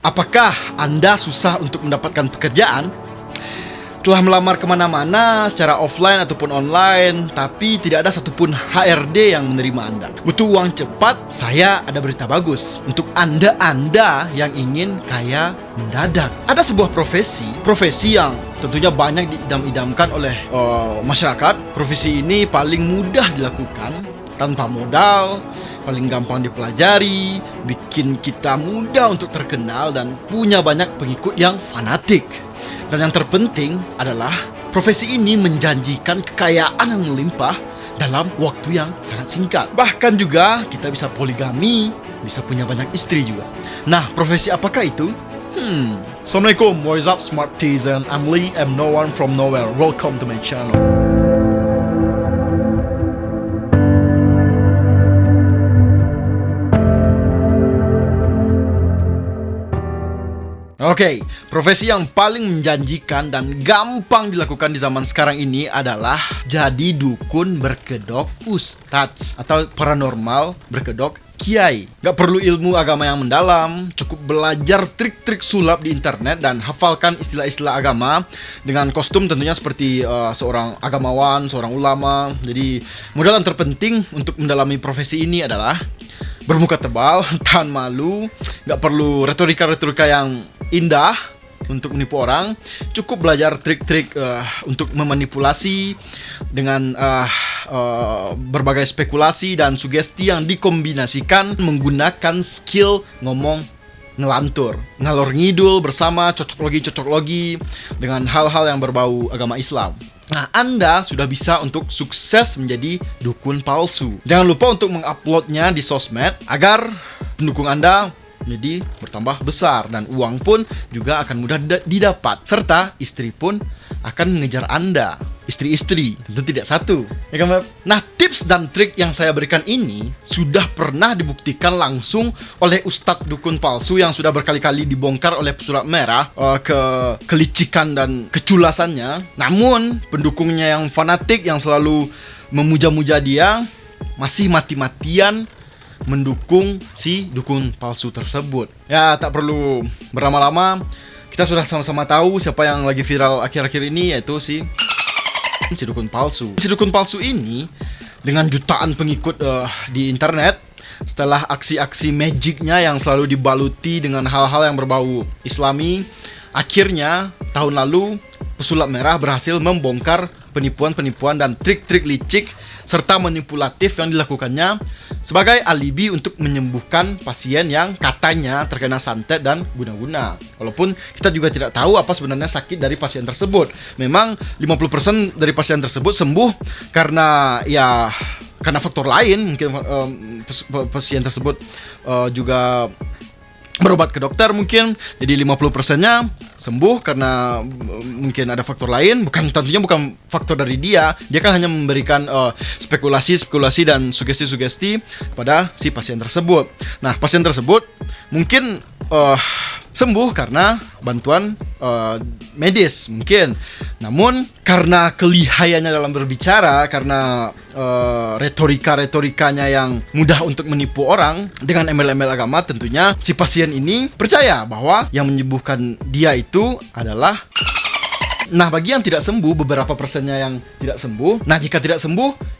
Apakah Anda susah untuk mendapatkan pekerjaan? Telah melamar kemana-mana secara offline ataupun online, tapi tidak ada satupun HRD yang menerima Anda. Butuh uang cepat? Saya ada berita bagus untuk Anda yang ingin kaya mendadak. Ada sebuah profesi yang tentunya banyak diidam-idamkan oleh masyarakat. Profesi ini paling mudah dilakukan, tanpa modal, paling gampang dipelajari, bikin kita mudah untuk terkenal dan punya banyak pengikut yang fanatik. Dan yang terpenting adalah profesi ini menjanjikan kekayaan yang melimpah dalam waktu yang sangat singkat. Bahkan juga kita bisa poligami, bisa punya banyak istri juga. Nah, profesi apakah itu? Assalamualaikum, what is up Smartisan? I'm Lee, I'm no one from nowhere. Welcome to my channel. Oke, profesi yang paling menjanjikan dan gampang dilakukan di zaman sekarang ini adalah jadi dukun berkedok ustadz atau paranormal berkedok kiai. Gak perlu ilmu agama yang mendalam, cukup belajar trik-trik sulap di internet dan hafalkan istilah-istilah agama dengan kostum tentunya seperti seorang agamawan, seorang ulama. Jadi modal yang terpenting untuk mendalami profesi ini adalah bermuka tebal, tahan malu, gak perlu retorika-retorika yang indah untuk menipu orang. Cukup belajar trik-trik untuk memanipulasi dengan berbagai spekulasi dan sugesti yang dikombinasikan menggunakan skill ngomong ngelantur, ngalor ngidul bersama cocok logi dengan hal-hal yang berbau agama Islam. Nah, Anda sudah bisa untuk sukses menjadi dukun palsu. Jangan lupa untuk menguploadnya di sosmed agar pendukung Anda menjadi bertambah besar dan uang pun juga akan mudah didapat, serta istri pun akan mengejar Anda. Istri-istri tentu tidak satu, ya kan, Beb? Nah, tips dan trik yang saya berikan ini sudah pernah dibuktikan langsung oleh ustadz dukun palsu yang sudah berkali-kali dibongkar oleh pesulap merah kelicikan dan keculasannya. Namun pendukungnya yang fanatik yang selalu memuja-muja dia masih mati-matian mendukung si dukun palsu tersebut. Ya, tak perlu berlama-lama, kita sudah sama-sama tahu siapa yang lagi viral akhir-akhir ini, yaitu si dukun palsu. Si dukun palsu ini dengan jutaan pengikut di internet, setelah aksi-aksi magicnya yang selalu dibaluti dengan hal-hal yang berbau Islami, akhirnya tahun lalu pesulap merah berhasil membongkar penipuan-penipuan dan trik-trik licik serta manipulatif yang dilakukannya sebagai alibi untuk menyembuhkan pasien yang katanya terkena santet dan guna-guna. Walaupun kita juga tidak tahu apa sebenarnya sakit dari pasien tersebut. Memang 50% dari pasien tersebut sembuh karena faktor lain. Mungkin pasien tersebut juga berobat ke dokter mungkin. Jadi 50%-nya sembuh karena mungkin ada faktor lain, tentunya bukan faktor dari dia. Dia kan hanya memberikan spekulasi dan sugesti-sugesti kepada si pasien tersebut. Nah, pasien tersebut mungkin sembuh karena bantuan medis mungkin. Namun karena kelihayannya dalam berbicara, karena retorika-retorikanya yang mudah untuk menipu orang dengan embel-embel agama, tentunya si pasien ini percaya bahwa yang menyembuhkan dia itu adalah. Nah, bagi yang tidak sembuh, beberapa persennya yang tidak sembuh. Nah, jika tidak sembuh,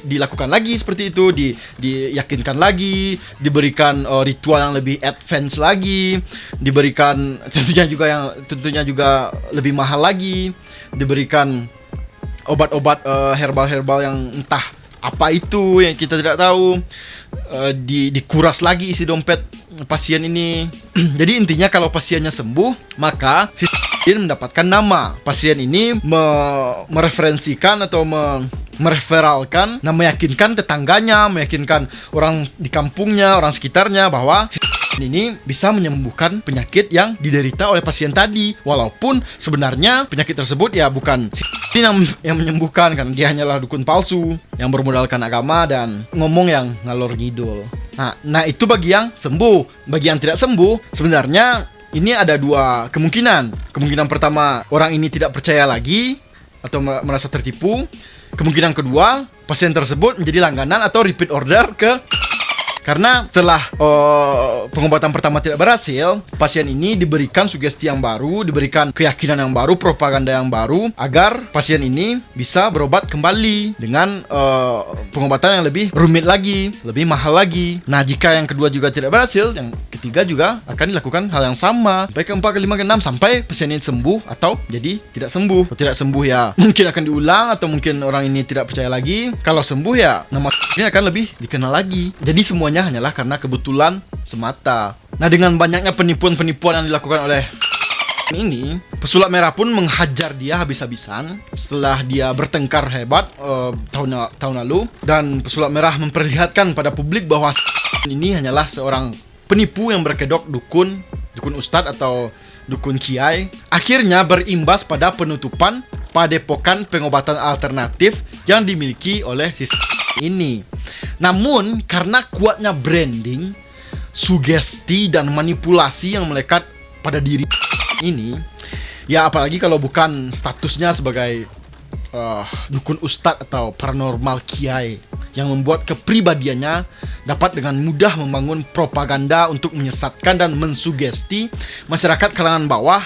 dilakukan lagi seperti itu, diyakinkan lagi, diberikan ritual yang lebih advance lagi, diberikan tentunya juga lebih mahal lagi, diberikan obat-obat herbal-herbal yang entah apa itu yang kita tidak tahu, dikuras lagi isi dompet pasien ini. Jadi intinya kalau pasiennya sembuh, maka si mendapatkan nama. Pasien ini mereferensikan atau mereferalkan, meyakinkan tetangganya, meyakinkan orang di kampungnya, orang sekitarnya bahwa ini bisa menyembuhkan penyakit yang diderita oleh pasien tadi. Walaupun sebenarnya penyakit tersebut ya bukan yang menyembuhkan, kan dia hanyalah dukun palsu yang bermodalkan agama dan ngomong yang ngalor ngidul. Nah itu bagi yang sembuh. Bagi yang tidak sembuh, sebenarnya ini ada dua kemungkinan. Kemungkinan pertama, orang ini tidak percaya lagi atau merasa tertipu. Kemungkinan kedua, pasien tersebut menjadi langganan atau repeat order ke Karena setelah pengobatan pertama tidak berhasil, pasien ini diberikan sugesti yang baru, diberikan keyakinan yang baru, propaganda yang baru, agar pasien ini bisa berobat kembali dengan pengobatan yang lebih rumit lagi, lebih mahal lagi. Nah, jika yang kedua juga tidak berhasil, yang ketiga juga akan dilakukan hal yang sama, sampai keempat, kelima, keenam, sampai pasien ini sembuh atau jadi tidak sembuh. Kalau tidak sembuh ya mungkin akan diulang, atau mungkin orang ini tidak percaya lagi. Kalau sembuh ya nama ini akan lebih dikenal lagi. Jadi semuanya hanyalah karena kebetulan semata. Nah, dengan banyaknya penipuan-penipuan yang dilakukan oleh ini, pesulap merah pun menghajar dia habis-habisan setelah dia bertengkar hebat tahun lalu. Dan pesulap merah memperlihatkan pada publik bahwa ini hanyalah seorang penipu yang berkedok dukun ustadz atau dukun kiai. Akhirnya berimbas pada penutupan padepokan pengobatan alternatif yang dimiliki oleh si ini. Namun karena kuatnya branding, sugesti dan manipulasi yang melekat pada diri ini, ya apalagi kalau bukan statusnya sebagai dukun ustadz atau paranormal kiai, yang membuat kepribadiannya dapat dengan mudah membangun propaganda untuk menyesatkan dan mensugesti masyarakat kalangan bawah,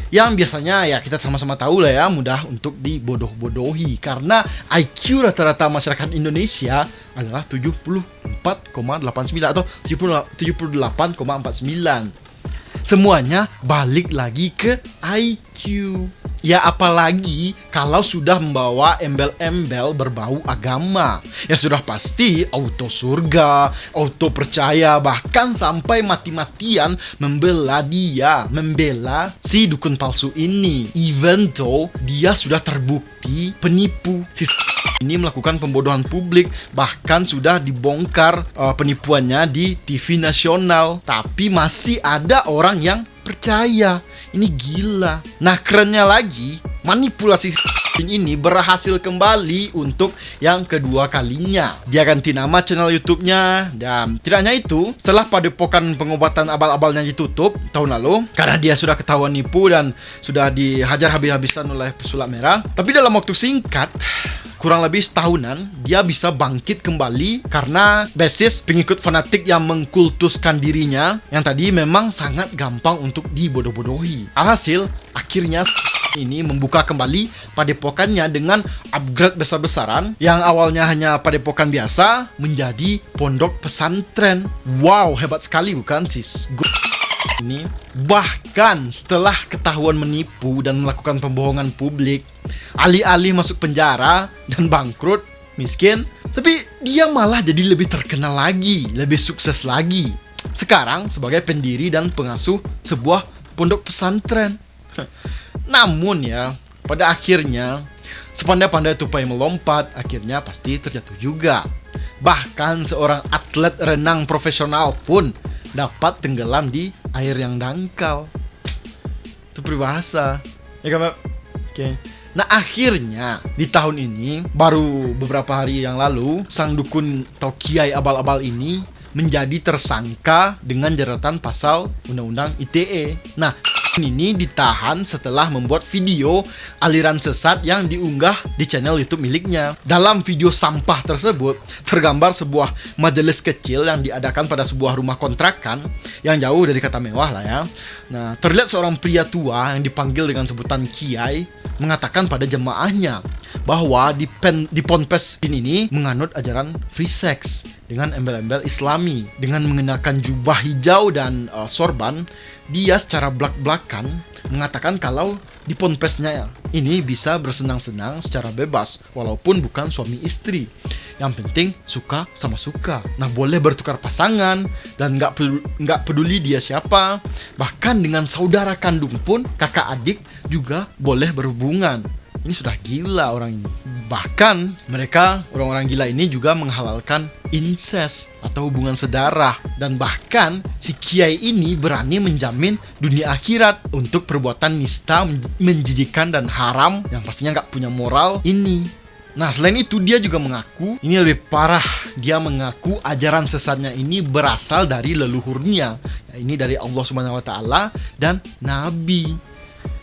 yang biasanya ya kita sama-sama tahu lah ya, mudah untuk dibodoh-bodohi. Karena IQ rata-rata masyarakat Indonesia adalah 74,89 atau 78,49. Semuanya balik lagi ke IQ. Ya apalagi kalau sudah membawa embel-embel berbau agama, ya sudah pasti auto surga, auto percaya, bahkan sampai mati-matian membela si dukun palsu ini. Even though dia sudah terbukti penipu. Si ini melakukan pembodohan publik, bahkan sudah dibongkar penipuannya di TV nasional, tapi masih ada orang yang percaya. Ini gila. Nah, kerennya lagi, manipulasi ini berhasil kembali untuk yang kedua kalinya. Dia ganti nama channel YouTube-nya, dan tidak hanya itu, setelah padepokan pengobatan abal-abalnya ditutup tahun lalu karena dia sudah ketahuan nipu dan sudah dihajar habis-habisan oleh pesulap merah, tapi dalam waktu singkat, kurang lebih setahunan, dia bisa bangkit kembali karena basis pengikut fanatik yang mengkultuskan dirinya yang tadi memang sangat gampang untuk dibodoh-bodohi. Alhasil, akhirnya ini membuka kembali padepokannya dengan upgrade besar-besaran, yang awalnya hanya padepokan biasa menjadi pondok pesantren. Wow, hebat sekali bukan sis? Ini bahkan setelah ketahuan menipu dan melakukan pembohongan publik, alih-alih masuk penjara dan bangkrut, miskin, tapi dia malah jadi lebih terkenal lagi, lebih sukses lagi. Sekarang sebagai pendiri dan pengasuh sebuah pondok pesantren. Namun ya, pada akhirnya sepandai-pandai tupai melompat, akhirnya pasti terjatuh juga. Bahkan seorang atlet renang profesional pun dapat tenggelam di air yang dangkal. Itu peribahasa, ya kan, Mbak? Oke. Nah, akhirnya di tahun ini, baru beberapa hari yang lalu, sang dukun atau kiai abal-abal ini menjadi tersangka dengan jeratan pasal Undang-Undang ITE. Nah, ini ditahan setelah membuat video aliran sesat yang diunggah di channel YouTube miliknya. Dalam video sampah tersebut tergambar sebuah majelis kecil yang diadakan pada sebuah rumah kontrakan yang jauh dari kata mewah lah ya. Nah, terlihat seorang pria tua yang dipanggil dengan sebutan kiai mengatakan pada jemaahnya bahwa di ponpes ini menganut ajaran free sex dengan embel-embel Islami. Dengan mengenakan jubah hijau dan sorban, dia secara belak-belakan mengatakan kalau di ponpesnya ini bisa bersenang-senang secara bebas walaupun bukan suami istri. Yang penting suka sama suka. Nah, boleh bertukar pasangan dan nggak peduli dia siapa. Bahkan dengan saudara kandung pun, kakak adik juga boleh berhubungan. Ini sudah gila orang ini. Bahkan mereka, orang-orang gila ini juga menghalalkan incest atau hubungan sedarah. Dan bahkan si kiai ini berani menjamin dunia akhirat untuk perbuatan nista, menjijikan dan haram yang pastinya nggak punya moral ini. Nah, selain itu dia juga mengaku, ini lebih parah, dia mengaku ajaran sesatnya ini berasal dari leluhurnya. Ya, ini dari Allah Subhanahu wa taala dan Nabi.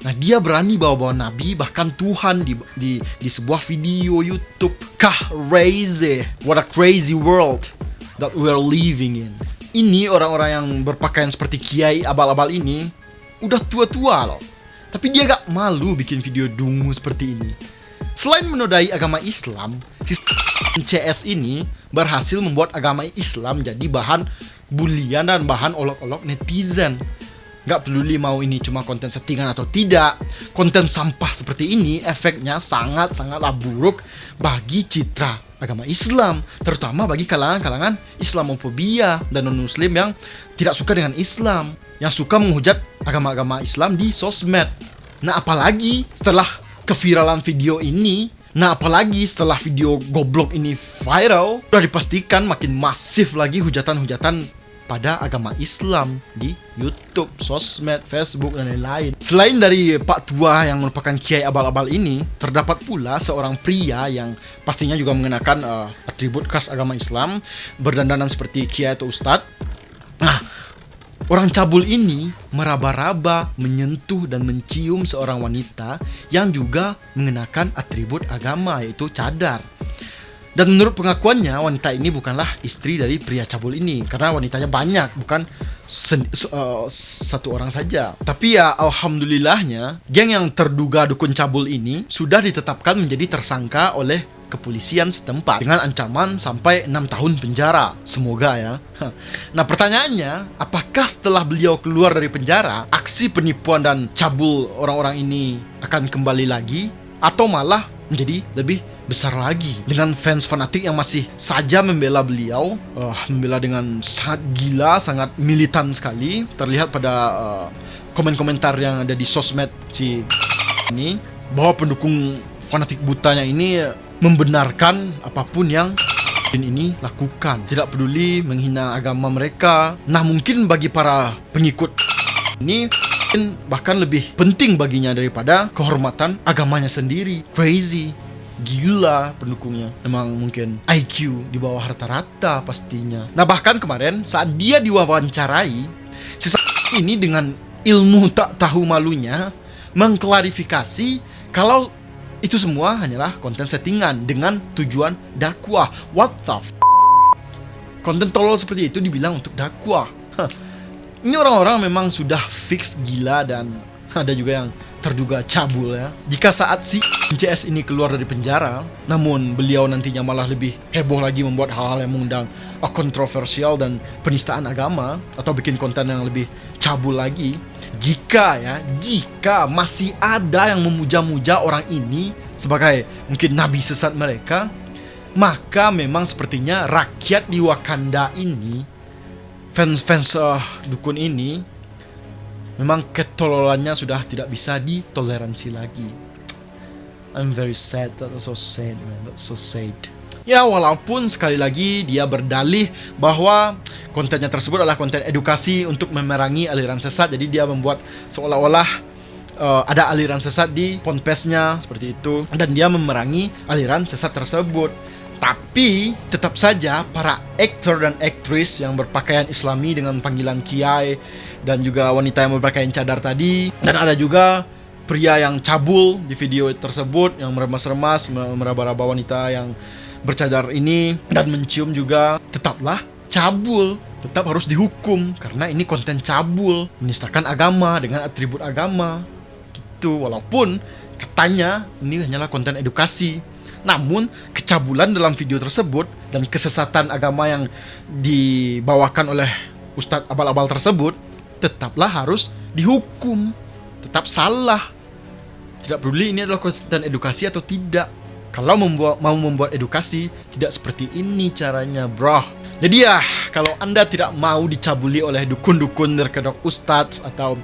Nah, dia berani bawa-bawa Nabi, bahkan Tuhan di sebuah video YouTube. Crazy. What a crazy world. that we're living in. Ini orang-orang yang berpakaian seperti kiai abal-abal ini udah tua-tua loh. Tapi dia gak malu bikin video dungu seperti ini. Selain menodai agama Islam, si CS ini berhasil membuat agama Islam jadi bahan bulian dan bahan olok-olok netizen. Gak peduli mau ini cuma konten settingan atau tidak, konten sampah seperti ini efeknya sangat-sangatlah buruk bagi citra agama Islam, terutama bagi kalangan-kalangan Islamofobia dan non-muslim yang tidak suka dengan Islam, yang suka menghujat agama-agama Islam di sosmed. Nah, apalagi setelah keviralan video ini, apalagi setelah video goblok ini viral, sudah dipastikan makin masif lagi hujatan-hujatan pada agama Islam di YouTube, sosmed, Facebook, dan lain-lain. Selain dari Pak Tua yang merupakan kiai abal-abal ini, terdapat pula seorang pria yang pastinya juga mengenakan atribut khas agama Islam, berdandanan seperti kiai atau ustadz. Nah, orang cabul ini meraba-raba, menyentuh dan mencium seorang wanita yang juga mengenakan atribut agama, yaitu cadar. Dan menurut pengakuannya, wanita ini bukanlah istri dari pria cabul ini, karena wanitanya banyak, bukan satu orang saja. Tapi ya alhamdulillahnya, geng yang terduga dukun cabul ini sudah ditetapkan menjadi tersangka oleh kepolisian setempat dengan ancaman sampai 6 tahun penjara. Semoga ya. Nah, pertanyaannya, apakah setelah beliau keluar dari penjara, aksi penipuan dan cabul orang-orang ini akan kembali lagi atau malah menjadi lebih besar lagi dengan fans fanatik yang masih saja membela beliau, membela dengan sangat gila, sangat militan sekali. Terlihat pada komen-komentar yang ada di sosmed si ini, bahwa pendukung fanatik butanya ini membenarkan apapun yang ini lakukan, tidak peduli menghina agama mereka. Nah, mungkin bagi para pengikut ini bahkan lebih penting baginya daripada kehormatan agamanya sendiri. Crazy, gila pendukungnya. Memang mungkin IQ di bawah rata-rata pastinya. Nah, bahkan kemarin saat dia diwawancarai, si ini dengan ilmu tak tahu malunya mengklarifikasi kalau itu semua hanyalah konten settingan dengan tujuan dakwah. What the konten tolol seperti itu dibilang untuk dakwah. Ini orang-orang memang sudah fix gila, dan ada juga yang terduga cabul ya. Jika saat si CS ini keluar dari penjara, namun beliau nantinya malah lebih heboh lagi membuat hal-hal yang mengundang kontroversial dan penistaan agama, atau bikin konten yang lebih cabul lagi, jika masih ada yang memuja-muja orang ini sebagai mungkin nabi sesat mereka, maka memang sepertinya rakyat di Wakanda ini, fans dukun ini, memang ketololannya sudah tidak bisa ditoleransi lagi. I'm very sad. That's so sad, man. That's so sad. Ya, walaupun sekali lagi dia berdalih bahwa kontennya tersebut adalah konten edukasi untuk memerangi aliran sesat. Jadi dia membuat seolah-olah ada aliran sesat di ponpesnya seperti itu, dan dia memerangi aliran sesat tersebut. Tapi tetap saja para aktor dan aktris yang berpakaian Islami dengan panggilan kiai, dan juga wanita yang berpakaian cadar tadi, dan ada juga pria yang cabul di video tersebut yang meremas-remas, meraba-raba wanita yang bercadar ini dan mencium juga, tetaplah cabul, tetap harus dihukum karena ini konten cabul, menistakan agama dengan atribut agama gitu. Walaupun katanya ini hanyalah konten edukasi, namun kecabulan dalam video tersebut dan kesesatan agama yang dibawakan oleh ustadz abal-abal tersebut tetaplah harus dihukum, tetap salah. Tidak peduli ini adalah konten edukasi atau tidak. Kalau mau membuat edukasi, tidak seperti ini caranya, bro. Jadi ya, kalau Anda tidak mau dicabuli oleh dukun-dukun berkedok ustadz, atau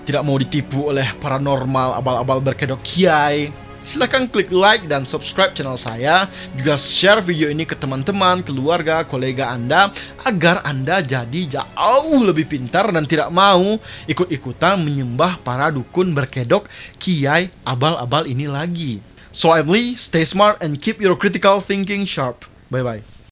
tidak mau ditipu oleh paranormal abal-abal berkedok kiai, silahkan klik like dan subscribe channel saya. Juga share video ini ke teman-teman, keluarga, kolega Anda, agar Anda jadi jauh lebih pintar dan tidak mau ikut-ikutan menyembah para dukun berkedok kiai abal-abal ini lagi. So Emily, stay smart and keep your critical thinking sharp. Bye-bye.